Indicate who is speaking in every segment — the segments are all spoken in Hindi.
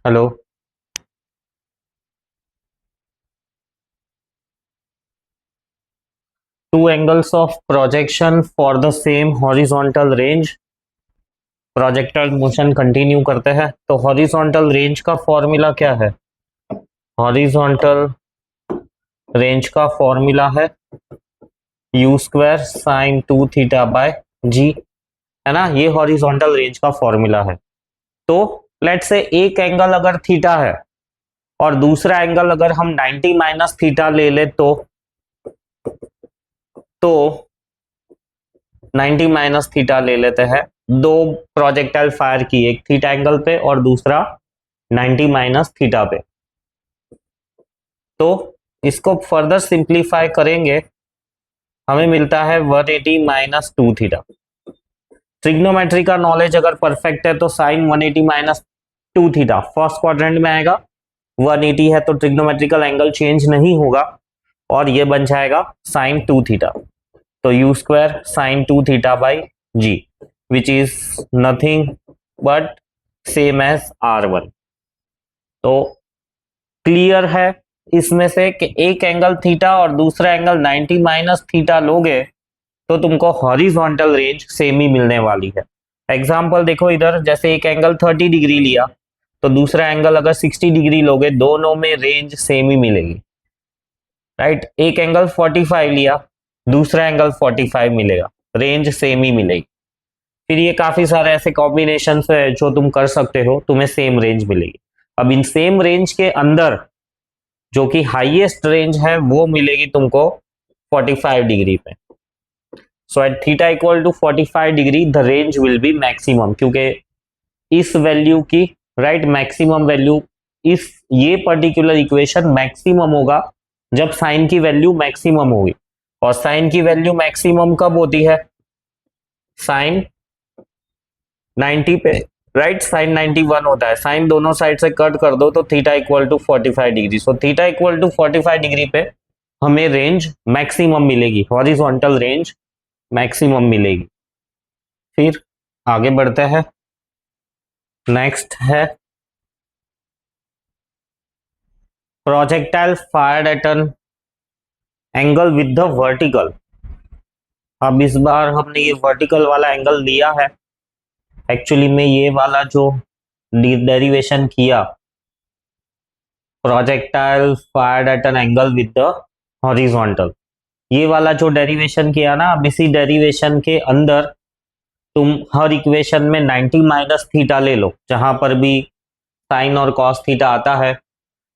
Speaker 1: Hello. Two angles of projection for the same horizontal range. Projectile motion continue करते हैं तो हॉरिजॉन्टल रेंज का फॉर्मूला क्या है? हॉरिजॉन्टल रेंज का फॉर्मूला है u square sine two theta by g, है ना। ये हॉरिजॉन्टल रेंज का फॉर्मूला है। तो लेट्स से एक एंगल अगर थीटा है और दूसरा एंगल अगर हम 90 माइनस थीटा ले ले तो 90 माइनस थीटा ले लेते हैं। दो प्रोजेक्टाइल फायर की, एक थीटा एंगल पे और दूसरा 90 माइनस थीटा पे। तो इसको फर्दर सिंप्लीफाई करेंगे, हमें मिलता है 180 माइनस टू थीटा। ट्रिग्नोमेट्री का नॉलेज अगर परफेक्ट है तो sine 180 minus two theta first quadrant में आएगा। 180 है तो ट्रिग्नोमेट्रिकल एंगल चेंज नहीं होगा और ये बन जाएगा साइन टू थीटा। तो u square sine two theta by g which is nothing but same as R1। तो क्लियर है इसमें से कि एक एंगल थीटा और दूसरा एंगल 90 माइनस थीटा लोगे तो तुमको हॉरिजॉन्टल रेंज सेम ही मिलने वाली है। एग्जाम्पल देखो इधर, जैसे एक एंगल 30 डिग्री लिया तो दूसरा एंगल अगर 60 डिग्री लोगे, दोनों में रेंज सेम ही मिलेगी, राइट। एक एंगल 45 लिया, दूसरा एंगल 45 मिलेगा, रेंज सेम ही मिलेगी। फिर ये काफी सारे ऐसे कॉम्बिनेशन है जो तुम कर सकते हो, तुम्हें सेम रेंज मिलेगी। अब इन सेम रेंज के अंदर जो कि हाईएस्ट रेंज है वो मिलेगी तुमको 45 डिग्री पे। So at theta equal to 45 degree the range will be maximum, क्योंकि इस वैल्यू की राइट मैक्सिमम वैल्यू, इस ये पर्टिकुलर इक्वेशन मैक्सिमम होगा जब साइन की वैल्यू मैक्सिमम होगी। और साइन की वैल्यू मैक्सिमम कब होती है? साइन 90 पे, राइट। साइन 91 होता है, साइन दोनों साइड से कट कर दो तो theta equal to 45 degree. So theta equal to 45 degree पे हमें रेंज मैक्सिमम मिलेगी, हॉरिजॉन्टल रेंज मैक्सिमम मिलेगी। फिर आगे बढ़ते हैं। नेक्स्ट है projectile fired at an angle with the vertical. अब इस बार हमने ये वर्टिकल वाला एंगल लिया है। एक्चुअली में ये वाला जो डेरिवेशन किया, projectile fired at an angle with the horizontal, ये वाला जो डेरिवेशन किया ना, अब इसी डेरिवेशन के अंदर तुम हर इक्वेशन में 90 माइनस थीटा ले लो, जहां पर भी साइन और कॉस थीटा आता है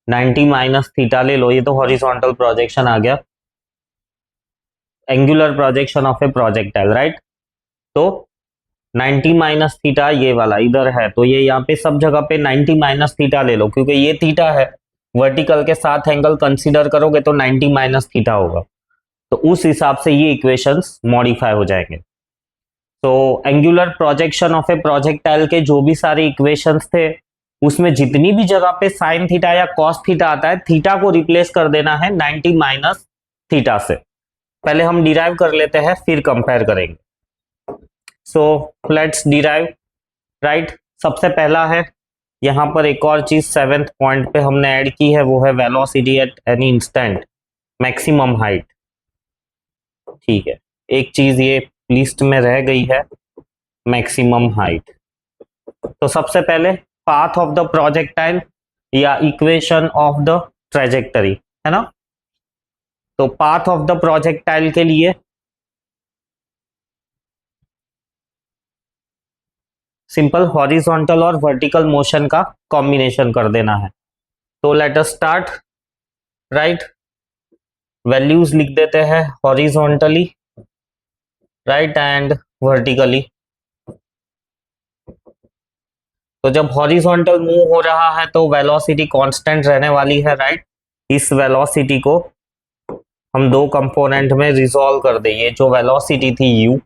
Speaker 1: 90 माइनस थीटा ले लो। ये तो हॉरिजॉन्टल प्रोजेक्शन आ गया, angular projection of a projectile, right. तो 90 माइनस थीटा ये वाला इधर है, तो ये यहाँ पे सब जगह पे 90 माइनस थीटा ले लो, क्योंकि ये थीटा है, वर्टिकल के साथ एंगल कंसीडर करोगे तो 90 माइनस थीटा होगा। तो उस हिसाब से ये इक्वेशंस मॉडिफाई हो जाएंगे। तो angular projection of a projectile के जो भी सारे इक्वेशंस थे, उसमें जितनी भी जगह पे साइन थीटा या कॉस थीटा आता है, थीटा को रिप्लेस कर देना है 90 माइनस थीटा से। पहले हम डिराइव कर लेते हैं, फिर कंपेयर करेंगे। So let's derive, right. सबसे पहला है यहां पर एक और चीज 7th पॉइंट पे हमने ऐड की है, वो है velocity at any instant maximum height. ठीक है, एक चीज ये लिस्ट में रह गई है, मैक्सिमम हाइट। तो सबसे पहले पाथ ऑफ द प्रोजेक्टाइल या इक्वेशन ऑफ द ट्रेजेक्टरी, है ना। तो पाथ ऑफ द प्रोजेक्टाइल के लिए सिंपल हॉरिजॉन्टल और वर्टिकल मोशन का कॉम्बिनेशन कर देना है। तो let us start, right. Values लिख देते हैं हॉरिजॉन्टली, राइट, एंड वर्टिकली। तो जब हॉरिजॉन्टल मूव हो रहा है तो वेलोसिटी कांस्टेंट रहने वाली है, राइट। इस वेलोसिटी को हम दो कंपोनेंट में रिजॉल्व कर दें। ये जो वेलोसिटी थी u,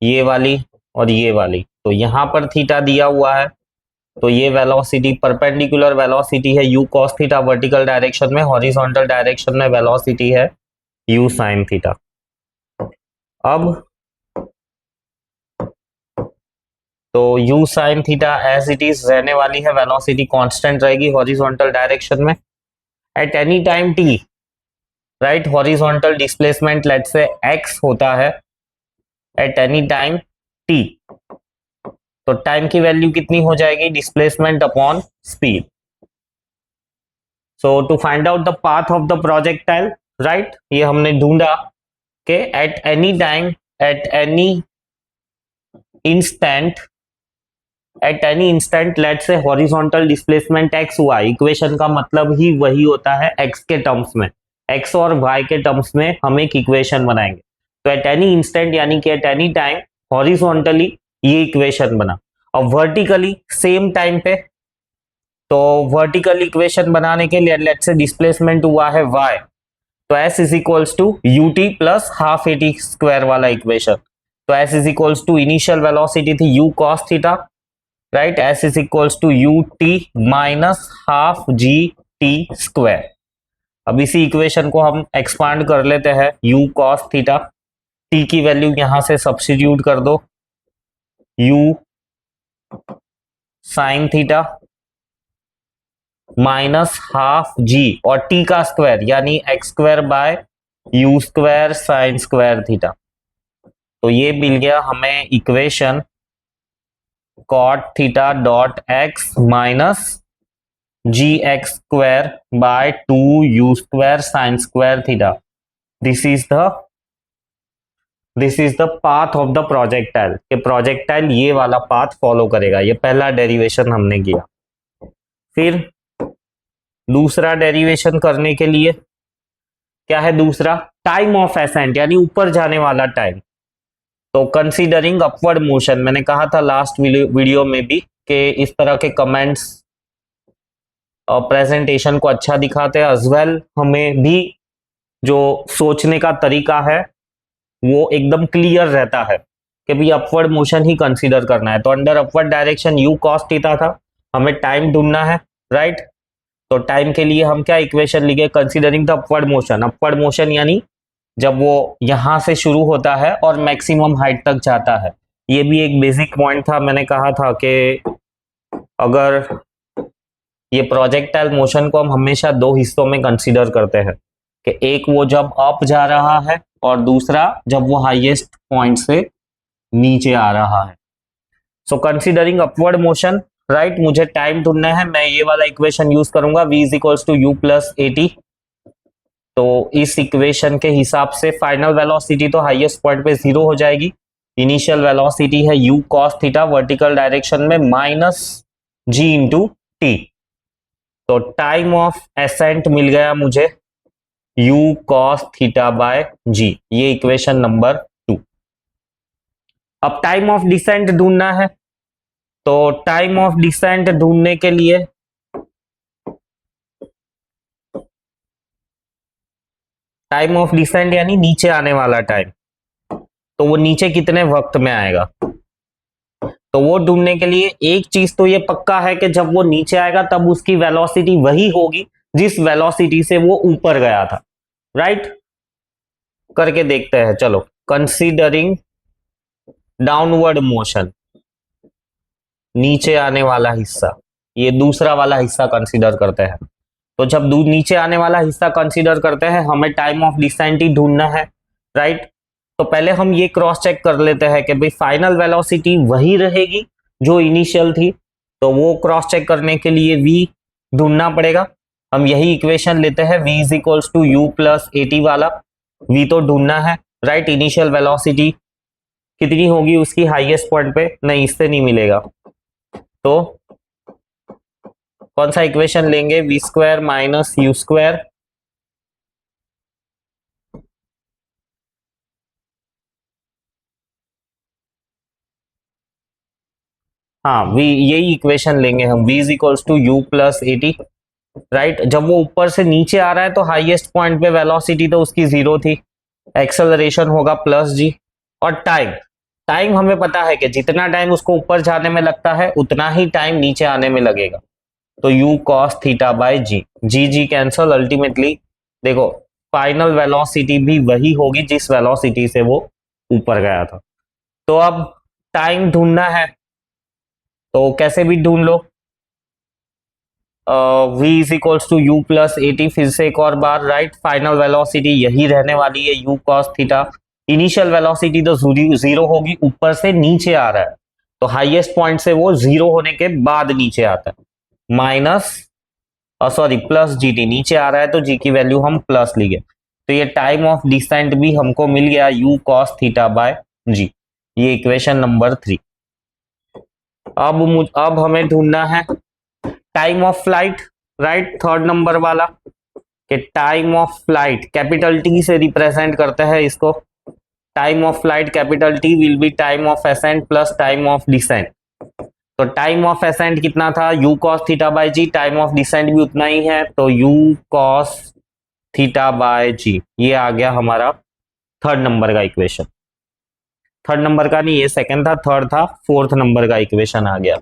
Speaker 1: ये वाली और ये वाली, तो यहां पर थीटा दिया हुआ है, तो ये वेलोसिटी परपेंडिकुलर वेलोसिटी है u cos theta vertical direction में, हॉरिजॉन्टल डायरेक्शन में वेलोसिटी है u sin थीटा। अब तो u sin theta as it is रहने वाली है, वेलोसिटी कांस्टेंट रहेगी हॉरिजॉन्टल डायरेक्शन में at any time t, right. Horizontal displacement let's say x होता है एट एनी टाइम t, तो टाइम की वैल्यू कितनी हो जाएगी, displacement upon speed. So to find out the path of the projectile, right, ये हमने ढूंढा कि at any time, at any instant, at any instant let say horizontal displacement x हुआ। इक्वेशन का मतलब ही वही होता है x के टर्म्स में, x और y के टर्म्स में हम एक इक्वेशन बनाएंगे। तो एट एनी इंस्टेंट यानी कि एट एनी टाइम हॉरिजॉन्टली ये इक्वेशन बना। और वर्टिकली सेम टाइम पे, तो वर्टिकल इक्वेशन बनाने के लिए लेट से डिस्प्लेसमेंट हुआ है y, तो s is equals to U T plus half A T square वाला इक्वेशन। तो s is equals to initial velocity थी u cos theta, right, s is equals to you t minus half g t square. अब इसी इक्वेशन को हम एक्सपांड कर लेते हैं, u cos थीटा, t की वैल्यू यहां से सब्स्टिट्यूट कर दो, u sin theta minus half g और t का स्क्वायर यानी x square by u square sine square theta. तो ये मिल गया हमें equation cot theta dot x minus g x square by 2u square sine square theta. This is the path of the projectile, कि प्रोजेक्टाइल ये वाला पाथ फॉलो करेगा। ये पहला डेरिवेशन हमने किया। फिर दूसरा डेरिवेशन करने के लिए क्या है, दूसरा टाइम ऑफ एसेंट यानी ऊपर जाने वाला टाइम। तो कंसीडरिंग अपवर्ड मोशन, मैंने कहा था लास्ट वीडियो में भी कि इस तरह के कमेंट्स प्रेजेंटेशन को अच्छा दिखाते हैं, एज वेल हमें भी जो सोचने का तरीका है वो एकदम क्लियर रहता है कि भी अपवर्ड मोशन ही कंसीडर करना है। तो under upward direction you cos theta था, हमें टाइम ढूंढना है, राइट। तो टाइम के लिए हम क्या इक्वेशन लिखे, considering the upward motion. Upward motion यानी जब वो यहां से शुरू होता है और मैक्सिमम हाइट तक जाता है। ये भी एक बेसिक पॉइंट था, मैंने कहा था कि अगर ये प्रोजेक्टाइल मोशन को हम हमेशा दो हिस्सों में कंसीडर करते हैं, कि एक वो जब अप जा रहा है और दूसरा जब वो हाईएस्ट पॉइंट से नीचे आ रहा है। So considering upward motion, right, मुझे टाइम ढूंढना है, मैं ये वाला इक्वेशन यूज करूंगा, v is equals to u plus a t. तो इस इक्वेशन के हिसाब से फाइनल वेलोसिटी तो हाईएस्ट पॉइंट पे 0 हो जाएगी। इनिशियल वेलोसिटी है u cos theta vertical direction में माइनस g इंटू टी। तो टाइम ऑफ एसेंट मिल गया मुझे u cos theta by g, ये इक्वेशन नंबर 2। अब टाइम ऑफ डिसेंट ढूंढना है, तो टाइम ऑफ डिसेंट ढूंढने के लिए टाइम ऑफ डिसेंट यानी नीचे आने वाला टाइम, तो वो नीचे कितने वक्त में आएगा। तो वो ढूंढने के लिए एक चीज तो ये पक्का है कि जब वो नीचे आएगा तब उसकी वेलोसिटी वही होगी जिस वेलोसिटी से वो ऊपर गया था, राइट। करके देखते हैं, चलो। कंसीडरिंग डाउनवर्ड मोशन, नीचे आने वाला हिस्सा, ये दूसरा वाला हिस्सा कंसीडर करते हैं। तो जब नीचे आने वाला हिस्सा कंसीडर करते हैं, हमें टाइम ऑफ डिसेंट ही ढूंढना है, राइट। तो पहले हम ये क्रॉस चेक कर लेते हैं कि भाई फाइनल वेलोसिटी वही रहेगी जो इनिशियल थी। तो वो क्रॉस चेक करने के लिए v ढूंढना पड़ेगा। हम यही इक्वेशन लेते हैं, v is equals to u plus a t वाला। v तो ढूंढना है, राइट। इनिशियल वेलोसिटी कितनी होगी उसकी हाईएस्ट पॉइंट पे, नहीं इससे नहीं मिलेगा। तो कौन सा इक्वेशन लेंगे, v square minus you square, हाँ वी, यही इक्वेशन लेंगे हम, v is equals to u plus a t, right. जब वो ऊपर से नीचे आ रहा है तो हाईएस्ट पॉइंट पे वेलोसिटी तो उसकी 0 थी, एक्सेलरेशन होगा प्लस जी। और टाइम, टाइम हमें पता है कि जितना टाइम उसको ऊपर जाने में लगता है उतना ही टाइम नीचे आने में लगेगा। तो u cos theta by g, g cancel, ultimately देखो फाइनल वेलोसिटी भी वही होगी जिस वेलोसिटी से वो ऊपर गया था। तो अब टाइम ढूंढना है, तो कैसे भी ढूंढ लो, v is equals to u plus a t, फिर से एक और बार, राइट, फाइनल वेलोसिटी यही रहने वाली है u cos theta. Initial velocity तो जीरो होगी, ऊपर से नीचे आ रहा है, तो हाईएस्ट पॉइंट से वो जीरो होने के बाद नीचे आता है, minus sorry plus G T, नीचे आ रहा है तो जी की वैल्यू हम प्लस लिए, तो ये टाइम ऑफ डिसेंट भी हमको मिल गया u cos theta by g. ये इक्वेशन नंबर 3। अब हमें ढूंढना है time of flight, right, third number वाला, कि time of flight capital t से रिप्रेजेंट करते हैं इसको। Time of flight capital t will be time of ascent plus time of descent. तो टाइम ऑफ असेंट कितना था, u cos theta by g, time of descent भी उतना ही है, तो u cos theta by g. ये आ गया हमारा थर्ड नंबर का इक्वेशन। थर्ड नंबर का नहीं, ये सेकंड था, थर्ड था, फोर्थ नंबर का इक्वेशन आ गया।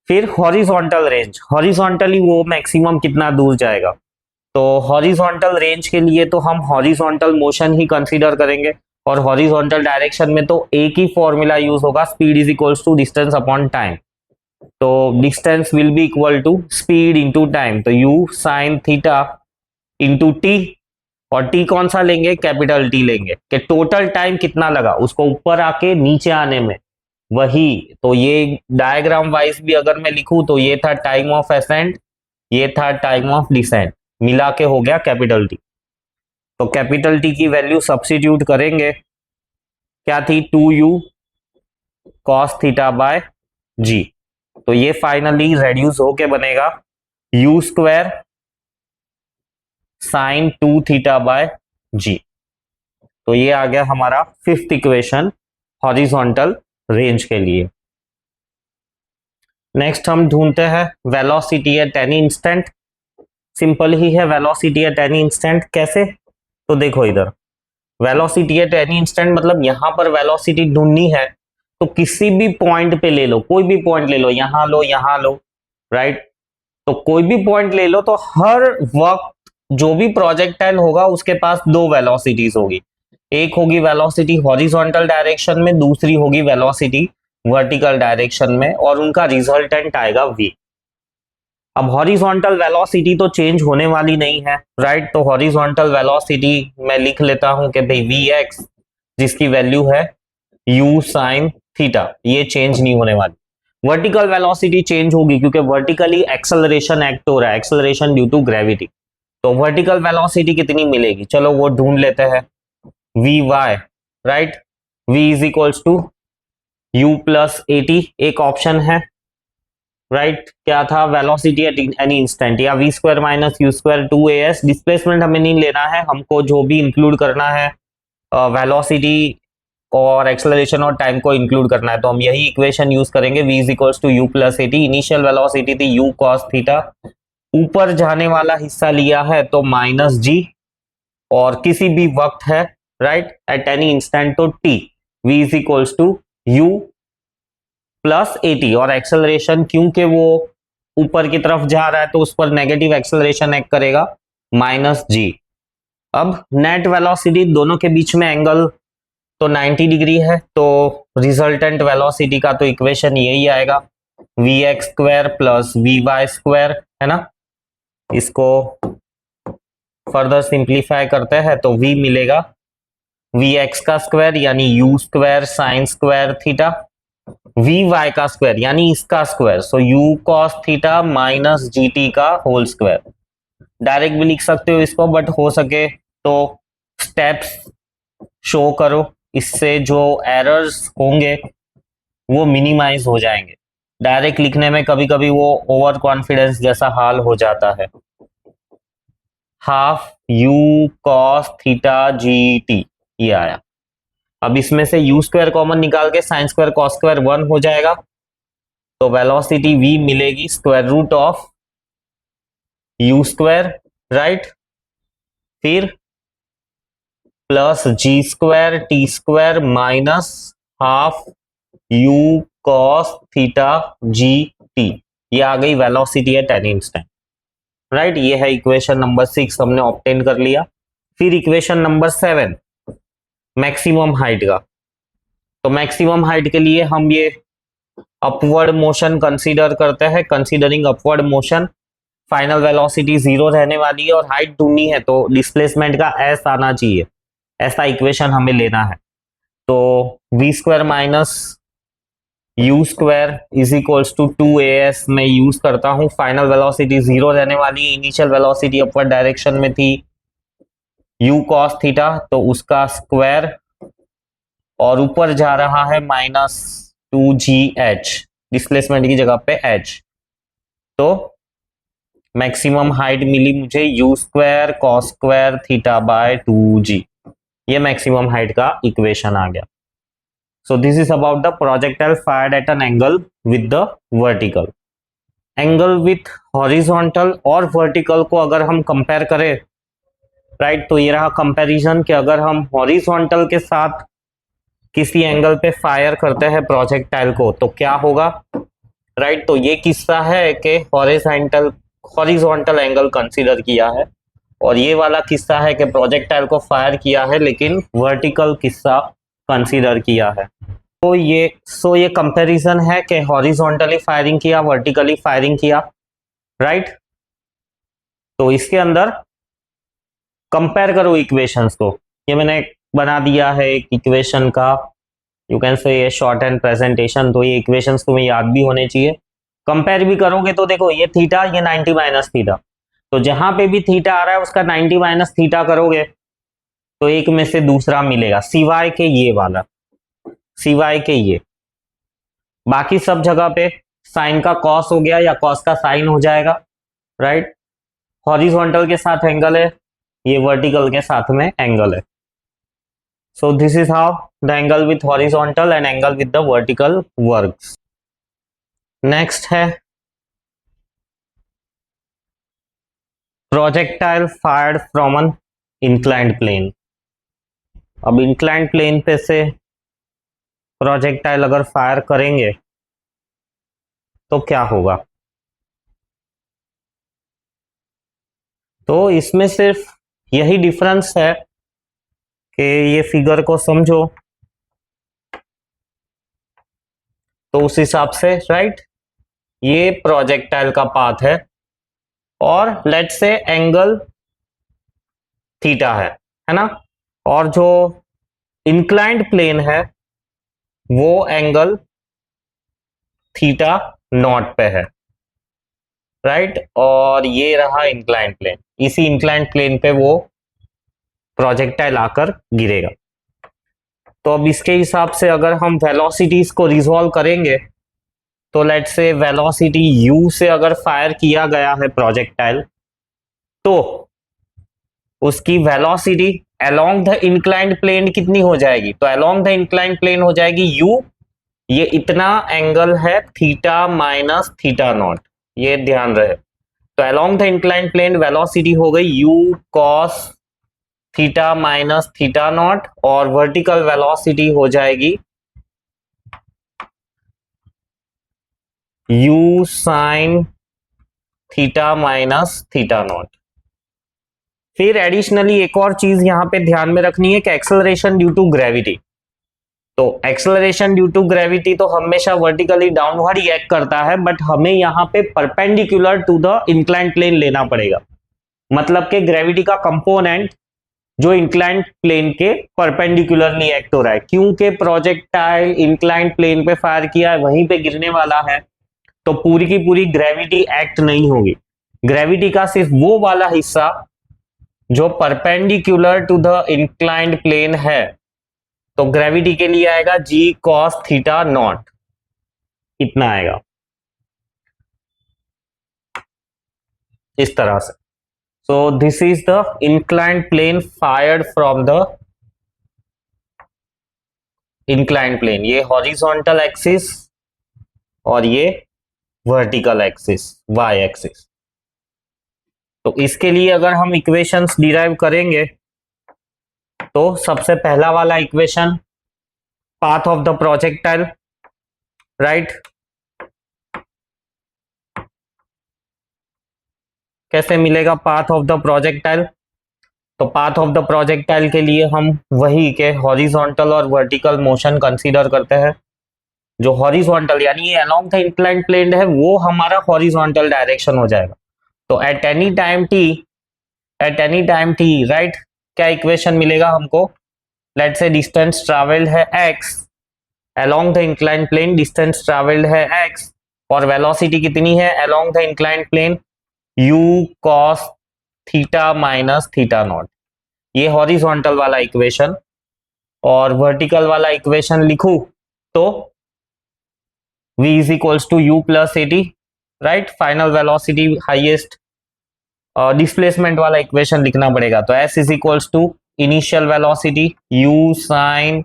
Speaker 1: फिर हॉरिजॉन्टल रेंज, हॉरिजॉन्टली वो मैक्सिमम कितना दूर जाएगा, तो हॉरिजॉन्टल रेंज के लिए तो हम हॉरिजॉन्टल मोशन ही कंसीडर करेंगे, और हॉरिजॉन्टल डायरेक्शन में तो एक ही फॉर्मूला यूज होगा, speed is equals to distance upon time. तो distance will be equal to speed into time, तो u sine theta into t, और टी कौन सा लेंगे, कैपिटल टी लेंगे, कि टोटल टाइम कितना लगा उसको ऊपर आके नीचे आने में, वही। तो ये डायग्राम वाइज भी अगर मैं लिखूं तो ये था टाइम ऑफ असेंट, ये था टाइम ऑफ डिसेंट, मिला के हो गया कैपिटल टी। तो कैपिटल टी की वैल्यू सब्स्टिट्यूट करेंगे, क्या थी, 2u cos theta by g. तो ये फाइनली रेड्यूस होके बनेगा u square sine 2 theta by g. तो ये आ गया हमारा फिफ्थ इक्वेशन हॉरिजॉन्टल रेंज के लिए। नेक्स्ट हम ढूंढते हैं velocity at any instant. Simple ही है, वेलोसिटी एट एनी इंस्टेंट कैसे, तो देखो इधर वेलोसिटी एट एनी इंस्टेंट मतलब यहां पर वेलोसिटी ढूंढनी है, तो किसी भी पॉइंट पे ले लो, कोई भी पॉइंट ले लो, यहां लो, राइट, तो कोई भी पॉइंट ले लो, तो हर वक्त जो भी प्रोजेक्टाइल होगा उसके पास दो वेलोसिटीज होगी, एक होगी वेलोसिटी हॉरिजॉन्टल डायरेक्शन में, दूसरी होगी वेलोसिटी वर्टिकल डायरेक्शन में, और उनका रिजल्टेंट आएगा v। अब हॉरिजॉन्टल वेलोसिटी तो चेंज होने वाली नहीं है, राइट, तो हॉरिजॉन्टल वेलोसिटी मैं लिख लेता हूं कि भाई vx, जिसकी वैल्यू है u साइन थीटा, ये चेंज नहीं होने वाली। वर्टिकल वेलोसिटी चेंज होगी क्योंकि वर्टिकली एक्सेलरेशन एक्ट हो रहा है, एक्सेलरेशन ड्यू टू ग्रेविटी। तो वर्टिकल वेलोसिटी कितनी मिलेगी, चलो वो ढूंढ लेते हैं, vy, right, v is equals to u plus a t, एक ऑप्शन है, राइट, क्या था, वेलोसिटी एट एनी इंस्टेंट, या v square minus you square 2as। Displacement हमें नहीं लेना है, हमको जो भी इंक्लूड करना है वेलोसिटी और एक्सेलरेशन और टाइम को इंक्लूड करना है, तो हम यही इक्वेशन यूज करेंगे, v is equals to u plus a t. Initial velocity थी u cos थीटा, ऊपर जाने वाला हिस्सा लिया है तो माइनस जी, और किसी भी वक्त है, राइट, एट एनी इंस्टेंट तो t, v is equals to u plus a t, और एक्सेलरेशन क्योंकि वो ऊपर की तरफ जा रहा है तो उस पर नेगेटिव एक्सेलरेशन एक्ट करेगा, माइनस जी। अब नेट वेलोसिटी, दोनों के बीच में एंगल तो 90 डिग्री है, तो रिजल्टेंट वेलोसिटी का तो इक्वेशन यही आएगा, v x square plus v y square, है ना। इसको फर्दर सिंप्लीफाई करते हैं तो v मिलेगा वी एक्स का स्क्वायर यानी u square sine square theta, v y का स्क्वायर यानी इसका square, so u cos theta minus g t का होल स्क्वायर। डायरेक्ट भी लिख सकते हो इसको, बट हो सके तो स्टेप्स शो करो, इससे जो एरर्स होंगे वो मिनिमाइज हो जाएंगे। डायरेक्ट लिखने में कभी कभी वो ओवर कॉन्फिडेंस जैसा हाल हो जाता है। Half u cos theta g t, ये आया। अब इसमें से u स्क्वायर कॉमन निकाल के साइन स्क्वायर कॉस स्क्वायर 1 हो जाएगा, तो वेलोसिटी v मिलेगी square root of u square, right, फिर plus g square t square minus half u cos theta g t. ये आ गई velocity at any instant, right. ये है इक्वेशन नंबर 6, हमने ऑब्टेन कर लिया। फिर इक्वेशन नंबर 7 मैक्सिमम हाइट का, तो मैक्सिमम हाइट के लिए हम ये अपवर्ड मोशन कंसीडर करते हैं। Considering upward motion, final velocity 0 रहने वाली है और हाइट ढूंढनी है, तो डिस्प्लेसमेंट का एस आना चाहिए, ऐसा इक्वेशन हमें लेना है। तो v square minus you square is equals to 2as मैं यूज करता हूं। फाइनल वेलोसिटी 0 रहने वाली है, इनिशियल वेलोसिटी अपवर्ड डायरेक्शन में थी u cos थीटा, तो उसका स्क्वायर, और ऊपर जा रहा है -2gh, डिस्प्लेसमेंट की जगह पे h। तो मैक्सिमम हाइट मिली मुझे u square cos square theta by 2g, ये मैक्सिमम हाइट का इक्वेशन आ गया। सो this is about the projectile fired at an angle with the vertical. Angle with horizontal और वर्टिकल को अगर हम कंपेयर करें, राइट, तो ये रहा कंपैरिजन कि अगर हम हॉरिजॉन्टल के साथ किसी एंगल पे फायर करते हैं प्रोजेक्टाइल को तो क्या होगा, राइट। तो ये किस्सा है कि हॉरिजॉन्टल एंगल कंसीडर किया है, और ये वाला किस्सा है कि प्रोजेक्टाइल को फायर किया है लेकिन वर्टिकल किस्सा कंसीडर किया है। तो ये कंपैरिजन है कि हॉरिजॉन्टली फायरिंग किया, वर्टिकली फायरिंग किया, राइट। तो इसके अंदर कंपेयर करो इक्वेशंस को। ये मैंने बना दिया है एक इक्वेशन का, यू कैन से ये शॉर्ट एंड प्रेजेंटेशन। तो ये इक्वेशंस तुम्हें याद भी होने चाहिए। कंपेयर भी करोगे तो देखो ये थीटा, ये 90 माइनस थीटा, तो जहां पे भी थीटा आ रहा है उसका 90 माइनस थीटा करोगे तो एक में से दूसरा मिलेगा, सिवाय के ये वाला, सिवाय के ये। बाकी सब जगह पे साइन का कॉस हो गया या कॉस का साइन हो जाएगा, राइट। हॉरिजॉन्टल के साथ एंगल है, ये वर्टिकल के साथ में एंगल है। So this is how the angle with horizontal and angle with the vertical works. Next है projectile fired from an inclined plane. अब inclined plane पे से projectile अगर फायर करेंगे तो क्या होगा। तो इसमें सिर्फ यही डिफरेंस है कि ये फिगर को समझो तो उस हिसाब से, राइट, ये प्रोजेक्टाइल का पाथ है और लेट्स से एंगल थीटा है ना, और जो इंक्लाइंड प्लेन है वो एंगल थीटा नॉट पे है, राइट। और ये रहा इंक्लाइंड प्लेन, इसी इंक्लाइंड प्लेन पे वो प्रोजेक्टाइल आकर गिरेगा। तो अब इसके हिसाब से अगर हम वेलोसिटीज को रिजॉल्व करेंगे तो लेट से वेलोसिटी u से अगर फायर किया गया है प्रोजेक्टाइल तो उसकी velocity along the inclined plane कितनी हो जाएगी, तो अलोंग द इंक्लाइंड प्लेन हो जाएगी u, ये इतना एंगल है थीटा माइनस थीटा नॉट, ये ध्यान रहे। तो along the inclined plane velocity हो गई u cos theta minus theta naught, और वर्टिकल वेलोसिटी हो जाएगी u sine theta minus theta naught. फिर एडिशनली एक और चीज यहां पे ध्यान में रखनी है कि एक्सेलरेशन ड्यू टू ग्रेविटी। तो एक्सेलरेशन ड्यू टू ग्रेविटी तो हमेशा वर्टिकली डाउनवर्ड ही एक्ट करता है, बट हमें यहाँ पे perpendicular to the inclined plane लेना पड़ेगा। मतलब कि ग्रेविटी का कंपोनेंट जो इंक्लाइंड प्लेन के परपेंडिकुलरली एक्ट हो रहा है, क्योंकि प्रोजेक्टाइल इंक्लाइंड प्लेन पे फायर किया है, वहीं पे गिरने वाला है, तो पूरी की पूरी ग्रेविटी एक्ट नहीं होगी। ग्रेविटी का सिर्फ वो वाला हिस्सा जो perpendicular to the inclined plane है, तो ग्रेविटी के लिए आएगा g cos थीटा नॉट, इतना आएगा इस तरह से। So this is the inclined plane fired from the inclined plane, ये हॉरिजॉन्टल एक्सिस और ये वर्टिकल एक्सिस y एक्सिस। तो इसके लिए अगर हम इक्वेशंस डिराइव करेंगे तो सबसे पहला वाला equation path of the projectile, right, कैसे मिलेगा पाथ ऑफ द प्रोजेक्टाइल। तो पाथ ऑफ द प्रोजेक्टाइल के लिए हम वही के हॉरिजॉन्टल और वर्टिकल मोशन कंसीडर करते हैं। जो हॉरिजॉन्टल यानी ये अलोंग द इंक्लाइंड प्लेन है वो हमारा हॉरिजॉन्टल डायरेक्शन हो जाएगा। तो at any time t right, क्या इक्वेशन मिलेगा हमको? लेट्स से डिस्टेंस ट्रैवल्ड है x, along the inclined plane distance travelled है x, और वेलोसिटी कितनी है along the inclined plane? u cos theta minus theta naught. ये हॉरिजॉन्टल वाला इक्वेशन। और वर्टिकल वाला इक्वेशन लिखूं तो v is equals to u plus a t, right. Final velocity highest displacement वाला इक्वेशन लिखना पड़ेगा। तो s is equals to initial velocity u sine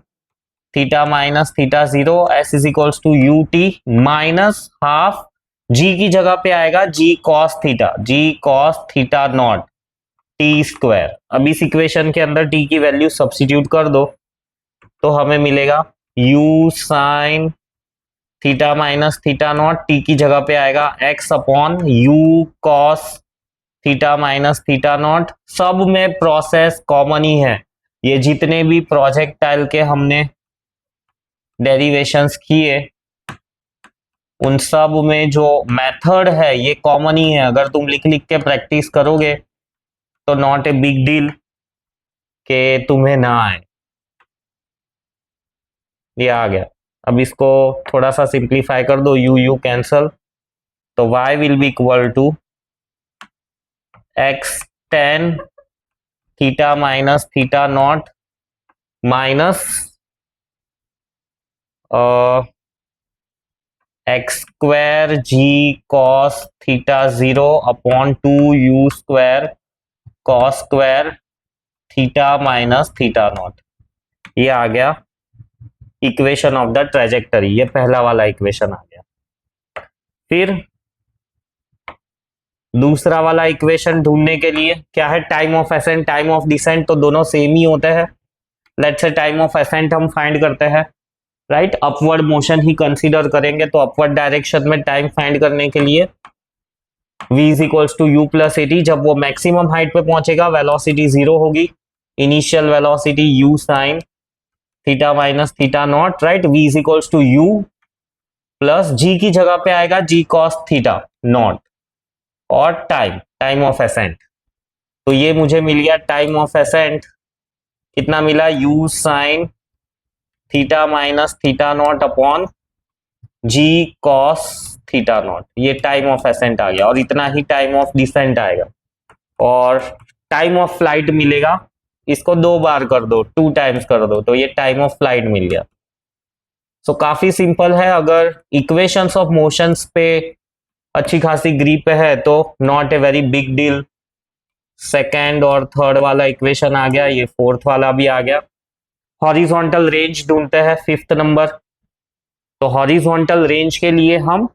Speaker 1: theta minus theta zero, s is equals to you t minus half g की जगह पे आएगा g cos theta naught t square. अब इस इक्वेशन के अंदर t की वैल्यू सब्स्टिट्यूट कर दो तो हमें मिलेगा u sine theta minus theta naught, T की जगह पे आएगा x upon u cos theta minus theta not. सब में प्रोसेस कॉमन ही है। ये जितने भी प्रोजेक्टाइल के हमने डेरिवेशंस किए उन सब में जो मेथड है ये कॉमन ही है। अगर तुम लिख लिख के प्रैक्टिस करोगे तो नॉट ए बिग डील के तुम्हें ना आए। ये आ गया। अब इसको थोड़ा सा सिंप्लीफाई कर दो, यू यू कैंसल, तो y will be equal to x tan theta minus theta naught minus x square g cos theta zero upon two u square cos square theta minus theta naught. ये आ गया इक्वेशन ऑफ द ट्रेजेक्टरी। ये पहला वाला इक्वेशन आ गया। फिर दूसरा वाला इक्वेशन ढूंढने के लिए क्या है? Time of ascent time of descent तो दोनों सेम ही होते हैं। Let's say time of ascent हम फाइंड करते हैं, राइट। अपवर्ड मोशन ही कंसीडर करेंगे तो अपवर्ड डायरेक्शन में टाइम फाइंड करने के लिए v is equals to u plus a t. जब वो मैक्सिमम हाइट पे पहुंचेगा वेलोसिटी जीरो होगी, initial velocity u sine theta minus theta naught, right. v is equals to u plus g की जगह पे आएगा g cos थीटा नॉट और टाइम ऑफ एसेंट। तो ये मुझे मिल गया टाइम ऑफ एसेंट कितना मिला? u sine theta minus theta not upon g cos theta naught. ये टाइम ऑफ एसेंट आ गया और इतना ही टाइम ऑफ डिसेंट आएगा। और टाइम ऑफ फ्लाइट मिलेगा, इसको दो बार कर दो, टू टाइम्स कर दो, तो ये टाइम ऑफ फ्लाइट मिल गया। सो काफी सिंपल है। अगर इक्वेशंस ऑफ मोशंस पे अच्छी खासी ग्रिप है तो not a very big deal. Second और थर्ड वाला इक्वेशन आ गया, ये फोर्थ वाला भी आ गया। हॉरिजॉन्टल रेंज ढूंढते हैं, फिफ्थ नंबर। तो हॉरिजॉन्टल रेंज के लिए हम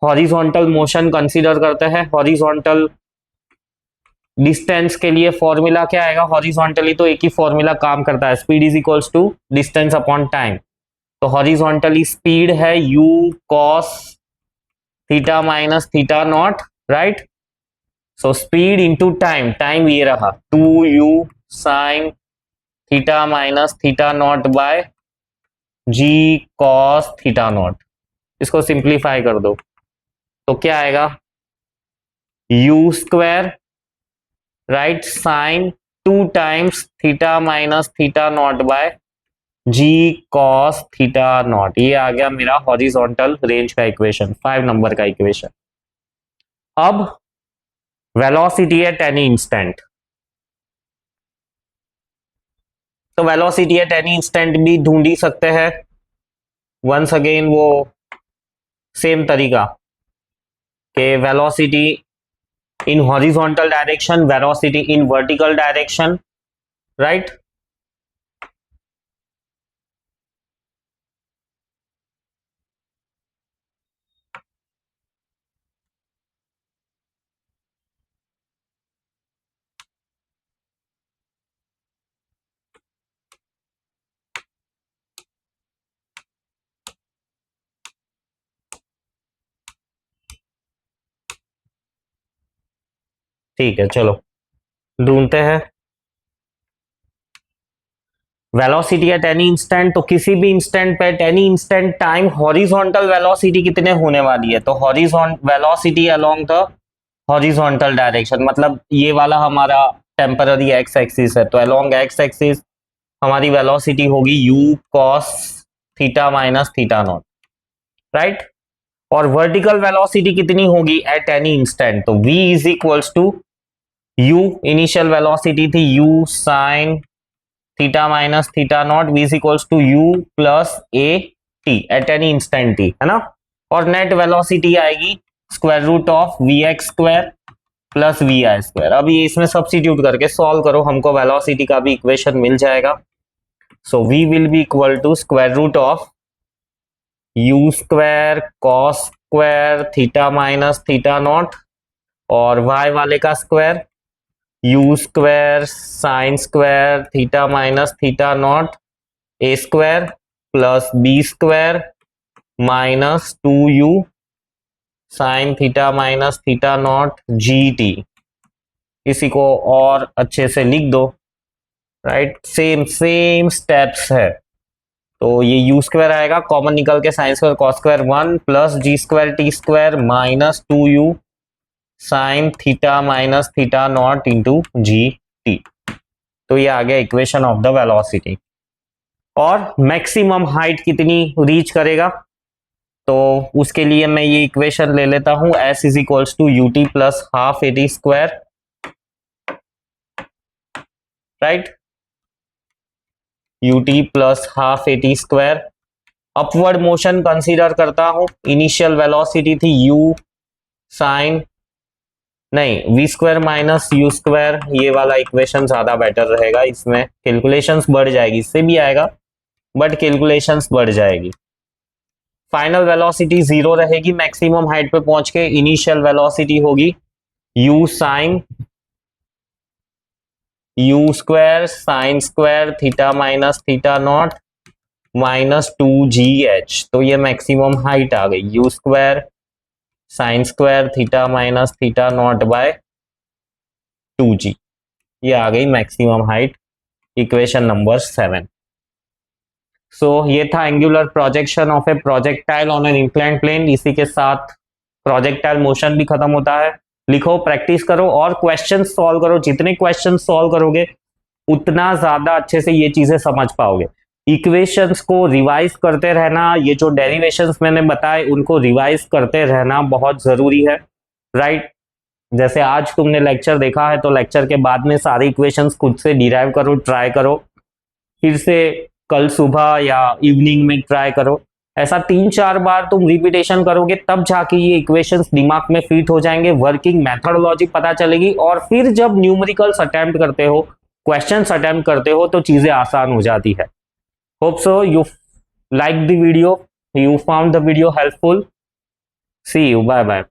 Speaker 1: हॉरिजॉन्टल मोशन कंसीडर करते हैं। हॉरिजॉन्टल डिस्टेंस के लिए फॉर्मूला क्या आएगा? हॉरिजॉन्टली तो एक ही फॉर्मूला काम करता है, speed is equals to distance upon time. तो हॉरिजॉन्टली स्पीड है u cos theta minus theta naught, right. So speed into time, time ये रहा 2u sine theta minus theta naught by g cos theta naught. इसको सिंप्लीफाई कर दो तो क्या आएगा? u square, right, sine two times theta minus theta naught by g cos theta naught. ये आ गया मेरा हॉरिजॉन्टल रेंज का इक्वेशन, 5 नंबर का इक्वेशन। अब वेलोसिटी एट एनी इंस्टेंट। तो वेलोसिटी एट एनी इंस्टेंट भी ढूंढ ही सकते हैं। वंस अगेन वो सेम तरीका कि velocity in horizontal direction, velocity in vertical direction, right. ठीक है, चलो ढूंढते हैं। वेलोसिटी एट एनी इंस्टेंट, तो किसी भी इंस्टेंट पे at any instant time horizontal velocity कितने होने वाली है, तो velocity along the horizontal direction, मतलब ये वाला हमारा टेम्पररी एक्स एक्सिस है, तो अलोंग एक्स एक्सिस हमारी वेलोसिटी होगी u cos theta minus theta naught, right. और वर्टिकल वेलोसिटी कितनी होगी एट एनी इंस्टेंट, तो v is equals to u, initial velocity थी u sine theta minus theta naught, v is equals to u plus a t at any instant t, है ना। और नेट वेलोसिटी आएगी square root of v x square plus v y square. अब ये इसमें सब्स्टिट्यूट करके सॉल्व करो, हमको वेलोसिटी का भी इक्वेशन मिल जाएगा। So v will be equal to square root of u square cos square theta minus theta naught और y वाले का square u square sine square theta minus theta naught a square plus b square minus 2u sine theta minus theta naught gt। इसी को और अच्छे से लिख दो, राइट। सेम स्टेप्स है, तो ये u स्क्वायर आएगा, कॉमन निकल के sine square cos square 1 plus g square t square minus 2u sine theta minus theta not into G T. तो ये आ गया इक्वेशन ऑफ द वेलोसिटी। और मैक्सिमम हाइट कितनी रीच करेगा, तो उसके लिए मैं ये इक्वेशन ले लेता हूं, s is equals to U T plus half A T square, right, U T plus half A T square. Upward motion consider करता हूं, इनिशियल वेलोसिटी थी u साइन नहीं V square minus you square, ये वाला इक्वेशन ज्यादा बेटर रहेगा, इसमें कैलकुलेशंस बढ़ जाएगी, इससे भी आएगा बट कैलकुलेशंस बढ़ जाएगी। फाइनल वेलोसिटी 0 रहेगी, मैक्सिमम हाइट पे पहुंच के इनिशियल वेलोसिटी होगी u sine U square sine square theta minus theta naught minus 2gh, तो ये मैक्सिमम हाइट आ गई u square sine square theta minus theta naught by 2g, ये आ गई maximum height, equation number 7। So ये था angular projection of a projectile on an inclined plane. इसी के साथ प्रोजेक्टाइल मोशन भी खत्म होता है। लिखो, प्रैक्टिस करो और क्वेश्चन सॉल्व करो, जितने क्वेश्चन सॉल्व करोगे उतना ज्यादा अच्छे से ये चीजें समझ पाओगे। इक्वेशंस को रिवाइज करते रहना, ये जो डेरिवेशंस मैंने बताए उनको रिवाइज करते रहना बहुत जरूरी है, राइट। जैसे आज तुमने लेक्चर देखा है तो लेक्चर के बाद में सारे इक्वेशंस खुद से डिराइव करो, ट्राई करो, फिर से कल सुबह या इवनिंग में ट्राई करो। ऐसा 3-4 बार तुम रिपीटेशन करोगे तब जाके ये इक्वेशंस दिमाग में फिट हो जाएंगे, वर्किंग मेथोडोलॉजी पता चलेगी, और फिर जब न्यूमेरिकल्स अटेम्प्ट करते हो, क्वेश्चंस अटेम्प्ट करते हो तो चीजें आसान हो जाती है। Hope so you like the video, you found the video helpful. See you, bye bye.